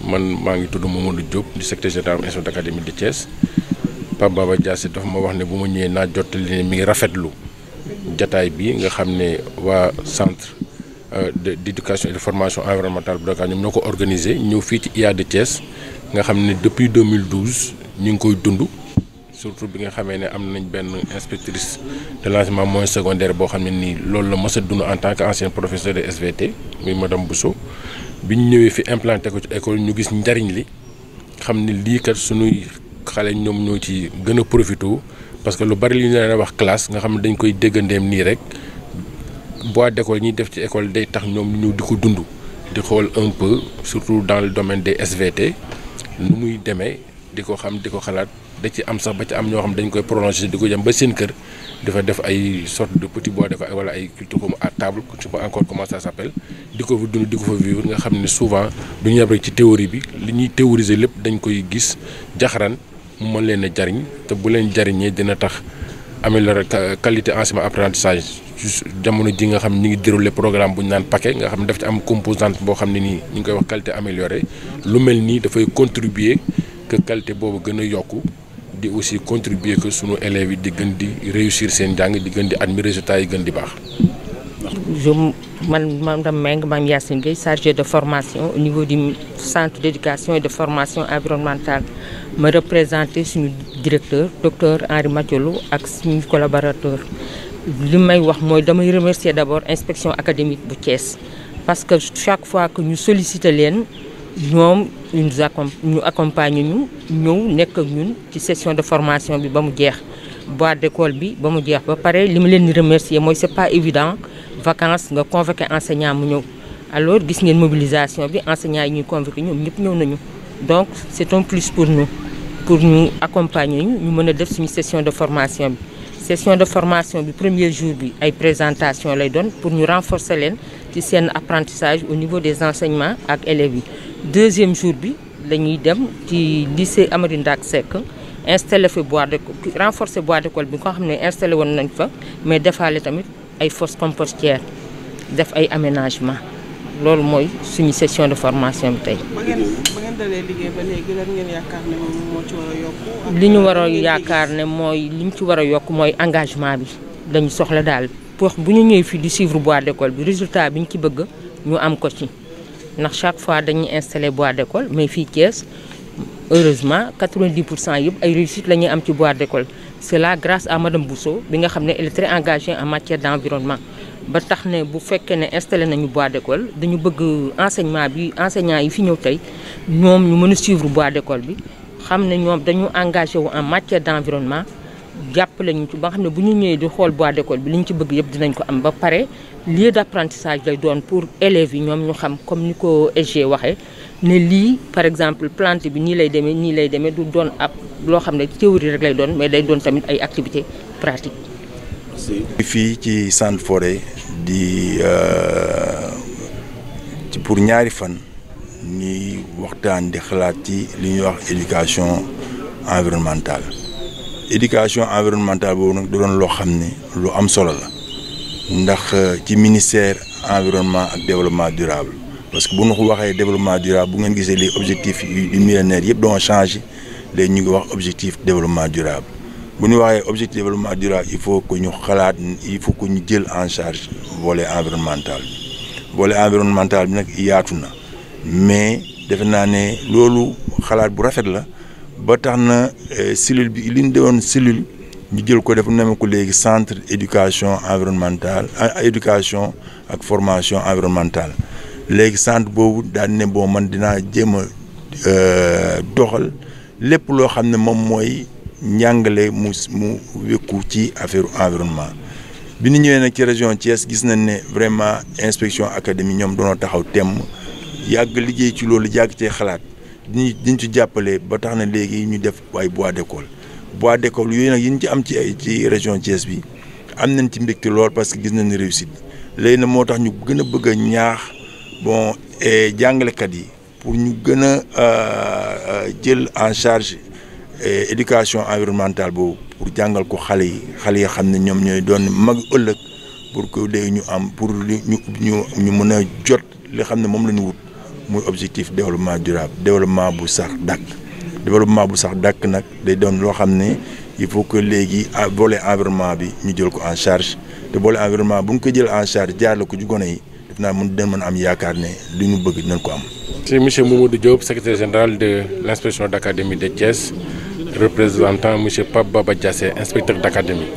man maa ngi tudd Mamadou Diop di secrétaire général inspection d'académie de Thiès. Pape Baba Diassé dafa ma wax ne bu ma ñëwee naa jottali ne mi ngi rafetlu jataay bi nga xam ne waa centre d'éducation et de formation environnementale bu Dakar ñoom ñoo ko organisé ñëw fii ci IA de Thiès nga xam ne depuis 2012 ñu ngi koy dund. Surtout bi nga xamee ne am nañ benn inspectrice de l'enseignement moyen secondaire boo xam ne nii loolu la mos a dund en tant que ancien professeur de SVT muy madame Bousso bi ñu ñëwee fi implanté ko ci école ñu gis njariñ li xam ne lii kat sunuy xale ñoom ñoo ci gën a profité parce que lu bari li ñu leen wax classe nga xam ne dañ koy déggandeem nii rek bois d'école ñuy def ci école day tax ñoom ñu di ko dund di xool un peu surtout dans le domaine des SVT nu muy demee di ko xam di ko xalaat. da ci am sax ba ci am ñoo xam dañ koy prolonger di ko jëm ba seen kër dafa def ay sorte de petit bois d'école wala ay culture comme à table je sais pas encore comment ça s'appelle di ko fa dund di ko fa vivre nga xam ne souvent du ñu yem rek ci théorie bi li ñuy théoriser lépp dañ koy gis jaxaran mu mën leen a jariñ te bu leen jariñee dina tax améliorer qualité enseignement apprentissage jamono ji nga xam ne ñu ngi dérouler programme bu ñu naan paquet nga xam ne daf ci am composante boo xam ne nii ñu ngi koy wax qualité améliorée lu mel nii dafay contribuer que qualité boobu gën a yokku di aussi contribuer que sunu élèves yi di gën di réussir seen njàng di gën di admis résultats yi gën di baax. Madame Meng, Mme Yacine Gueye, chargée de formation au niveau du centre d'éducation et de formation environnementale. Me représenter suñu directeur docteur Henri Mathiolo ak suñu collaborateur. li may wax mooy damay remercier d'abord inspection académique bu Thiès parce que chaque fois que ñu solliciter leen ñoom ñu accompagner ñu ñëw nekk ak ñun ci session de formation bi ba mu jeex boîte d'école bi ba mu jeex ba pare li ma leen di remercier mooy c'est pas évident vacances nga convoqué enseignant mu ñëw alors gis ngeen mobilisation bi enseignants yi ñuy convoqué ñoom ñëpp ñëw nañu donc c'est un plus pour nous pour ñu accompagner ñu mën a def suñu session de formation bi. Session de formation bi premier jour bi ay présentation lay doon pour ñu renforcer leen ci seen apprentissage au niveau des enseignements ak élèves yi. Deuxième jour bi lañuy dem ci lycée Amary Ndack Seck installé fi boîte d'école renforcer boîte d'école bi nga xam ne installé woon nañ fa mais defaale tamit ay fosses compostières def ay aménagement loolu mooy suñu session de formation bi tey. ba ngeen dalee liggéey ba léegi lan ngeen yaakaar ne moom moo ci war a yokku. li ñu war a yaakaar ne mooy li ñu ci war a yokk mooy engagement bi dañu soxla daal pour bu ñu ñëwee fii di suivre boîte d'école bi résultat bi ñu ci bëgg ñu am ko ci ndax chaque fois dañuy installer boîte d'école mais fii Thiès heureusement 90% yëpp ay réussite la ñuy am ci boîte d'école c'est là grâce à madame Bousso bi nga xam ne elle est très engagée en matière d'environnement. ba tax ne bu fekkee ne installé nañu boîte d'école dañu bëgg enseignement bi enseignants yi fi ñëw tey ñoom ñu mën a suivre boîte d'école bi xam ne ñoom dañu engagé wu en matière d'environnement jàppale ñu ci ba nga xam ne bu ñu ñëwee di xool boîte d'école bi li ñu ci bëgg yëpp dinañ ko am ba pare lieu d'apprentissage lay doon pour élèves yi ñoom ñu xam comme ni ko SG waxee ne lii par exemple plante bi nii lay demee du doon ab loo xam ne théorie rek lay doon mais day doon tamit ay activités pratiques. fii ci centre forêt di ci pour ñaari fan ñuy waxtaan di xalaat ci li ñuy wax éducation environnementale boobu nag da doon loo xam ne lu am solo la ndax ci ministère environnement ak développement durable parce que bu ñu ko waxee développement durable bu ngeen gisee les objectifs du millénaire yëpp doon changé léegi ñu ngi wax objectif développement durable. bu ñu waxee objectif développement durable il faut que ñu xalaat il faut que ñu jël en charge volet environnemental bi nag yaatu na mais defe naa ne loolu xalaat bu rafet la ba tax na cellule bi li ñu doon cellule ñu jël ko def neme ko léegi centre éducation environnementale éducation ak formation environnementale léegi centre boobu daal ne bon man dinaa jéem a doxal lépp loo xam ne moom mooy njàngale mu wékku ci affaire environnement bi ñu ñëwee nag ci région Thiès gis nañ ne vraiment inspection académie ñoom doonoo taxaw temm yàgg liggéey ci loolu yàgg cee xalaat diñ ci jàppale ba tax na léegi ñu def ay boîte d'école yooyu nag yi ñu ci am ci région Thiès bi am nañ ci mbégte lool parce que gis nañ ne réussite léegi nag moo tax ñu gën a bëgg a ñaax bon jàngalekat yi pour ñu gën a jël en charge éducation environnementale boobu pour jàngal ko xale yi xam ne ñoom ñooy doon mag ëllëg pour que léegi ñu am pour ñu mën a jot li xam ne moom la ñu wut muy objectif développement durable développement bu sax dàkk développement bu sax dàkk nag day doon loo xam ne il faut que léegi volet environnement bi ñu jël ko en charge te volet environnement bu ñu ko jël en charge jaar la ko ci gone yi def naa mën am yaakaar ne li ñu bëgg dinañ ko am. C'est monsieur Mamadou Diop, secrétaire général de l'inspection d'académie de Thiès, représentant monsieur Pape Baba Diassé, inspecteur d'académie.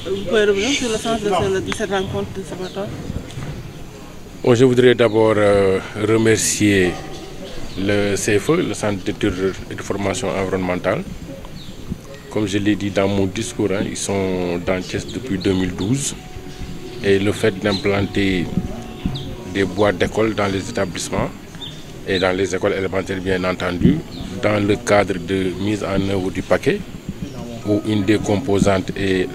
Vous pouvez revenir sur le sens de cette rencontre de ce matin? Je voudrais d'abord remercier le CFE, le Centre d'études et de formation environnementale. Comme je l'ai dit dans mon discours, ils sont dans Thiès depuis 2012 et le fait d'implanter des boîtes d'école dans les établissements et dans les écoles élémentaires bien entendu, dans le cadre de mise en œuvre du paquet, où une des composantes est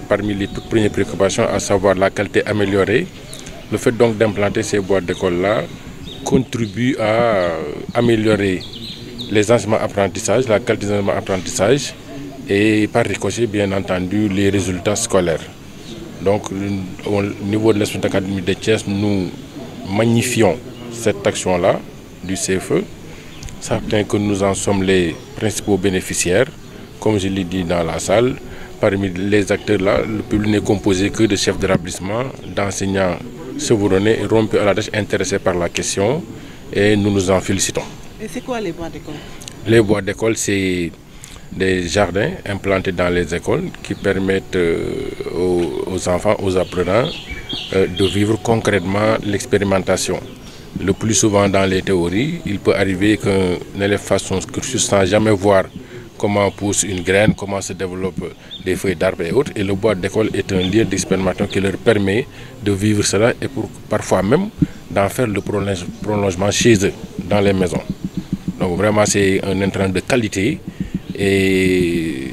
parmi les toutes premières préoccupations, à savoir la qualité améliorée. Le fait donc d'implanter ces boîtes d'école-là contribue à améliorer les enseignements-apprentissages, la qualité des enseignements-apprentissages et par ricochet bien entendu les résultats scolaires. Donc au niveau de l'inspection d'académie de Thiès, nous magnifions cette action-là du CFE, certain que nous en sommes les principaux bénéficiaires. Comme je l'ai dit dans la salle, parmi les acteurs-là, le public n'est composé que de chefs d'établissement, d'enseignants chevronnés et rompus à la tâche intéressés par la question et nous nous en félicitons. Et c'est quoi les boîtes d'école? Les boîtes d'école, c'est des jardins implantés dans les écoles qui permettent aux enfants, aux apprenants de vivre concrètement l'expérimentation. Le plus souvent dans les théories, il peut arriver qu'un élève fasse son cursus sans jamais voir comment pousse une graine, comment se développent des feuilles d'arbres et autres. Et le boîte d'école est un lieu d'expérimentation qui leur permet de vivre cela et parfois même d'en faire le prolongement chez eux, dans les maisons. Donc vraiment c'est un intrant de qualité et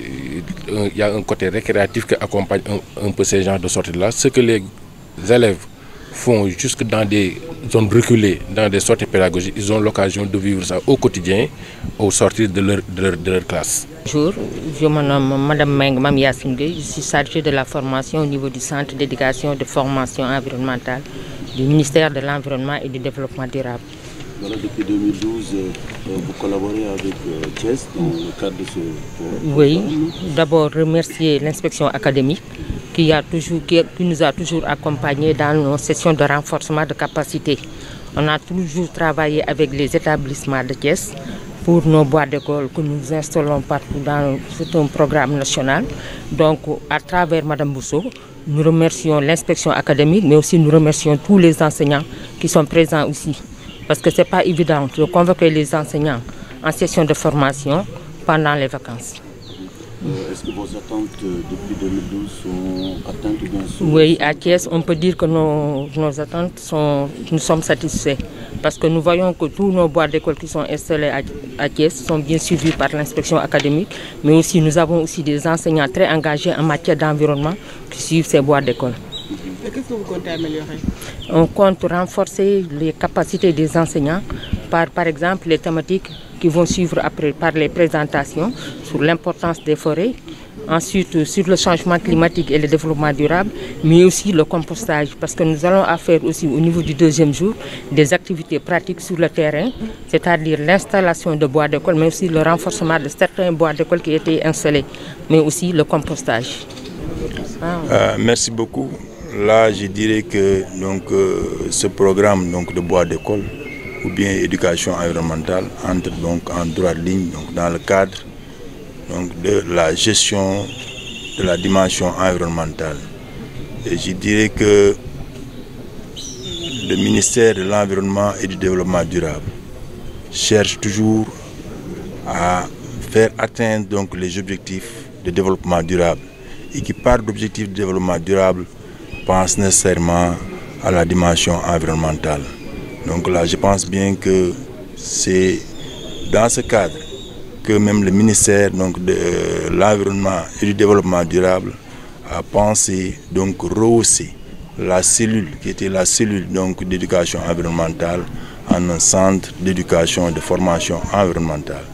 il y a un côté récréatif qui accompagne un peu ces genres de sorties-là. Ce que les élèves font jusque dans des zones reculées, dans des sorties pédagogiques, ils ont l'occasion de vivre ça au quotidien, au sortir de leur classe. Bonjour, je me nomme Madame Meng Yassine Gueye, je suis chargée de la formation au niveau du Centre d'éducation et de formation environnementale du ministère de l'Environnement et du Développement durable. Voilà, depuis 2012, vous collaborez avec Thiès dans le cadre de ce programme. Oui, d'abord remercier l'inspection académique qui nous a toujours accompagnés dans nos sessions de renforcement de capacité. On a toujours travaillé avec les établissements de Thiès pour nos boîtes d'école que nous installons partout dans un programme national. Donc, à travers Mme Bousso, nous remercions l'inspection académique, mais aussi nous remercions tous les enseignants qui sont présents aussi. Parce que ce n'est pas évident de convoquer les enseignants en session de formation pendant les vacances. Est-ce que vos attentes depuis 2012 sont atteintes ou bien sont... Oui, à Thiès, on peut dire que nos attentes nous sommes satisfaits. Parce que nous voyons que tous nos boîtes d'école qui sont installées à Thiès sont bien suivis par l'inspection académique. Mais aussi, nous avons aussi des enseignants très engagés en matière d'environnement qui suivent ces boîtes d'école. Qu'est-ce que vous comptez améliorer? On compte renforcer les capacités des enseignants par exemple les thématiques qui vont suivre après par les présentations sur l'importance des forêts, ensuite sur le changement climatique et le développement durable, mais aussi le compostage, parce que nous allons faire aussi au niveau du deuxième jour des activités pratiques sur le terrain, c'est-à-dire l'installation de boîtes d'école, mais aussi le renforcement de certains boîtes d'école qui étaient installés, mais aussi le compostage. Merci beaucoup. Là, je dirais que ce programme de boîte d'école ou bien éducation environnementale entre en droite ligne dans le cadre de la gestion de la dimension environnementale. Et je dirais que le ministère de l'Environnement et du Développement durable cherche toujours à faire atteindre les objectifs de développement durable et qui parle d'objectifs de développement durable pense nécessairement à la dimension environnementale. Donc là, je pense bien que c'est dans ce cadre que même le ministère de l'Environnement et du Développement durable a pensé rehausser la cellule qui était la cellule d'éducation environnementale en un centre d'éducation et de formation environnementale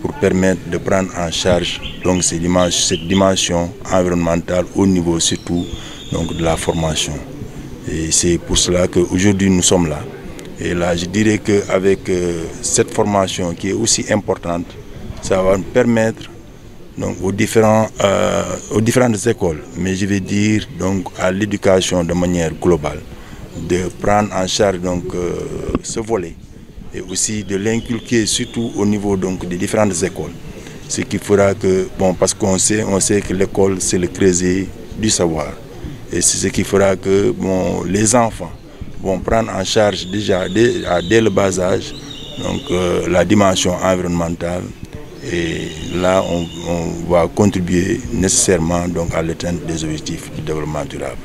pour permettre de prendre en charge cette dimension environnementale au niveau surtout de la formation. Et c'est pour cela qu'aujourd'hui nous sommes là. Et là, je dirais qu'avec cette formation qui est aussi importante, ça va nous permettre donc, aux différentes écoles, mais je vais dire donc, à l'éducation de manière globale, de prendre en charge donc, ce volet et aussi de l'inculquer surtout au niveau donc, des différentes écoles. Ce qui fera que, bon, parce qu'on sait que l'école c'est le creuset du savoir. Et c'est ce qui fera que bon, les enfants vont prendre en charge déjà dès le bas âge donc, la dimension environnementale. Et là, on va contribuer nécessairement donc, à l'atteinte des objectifs du développement durable.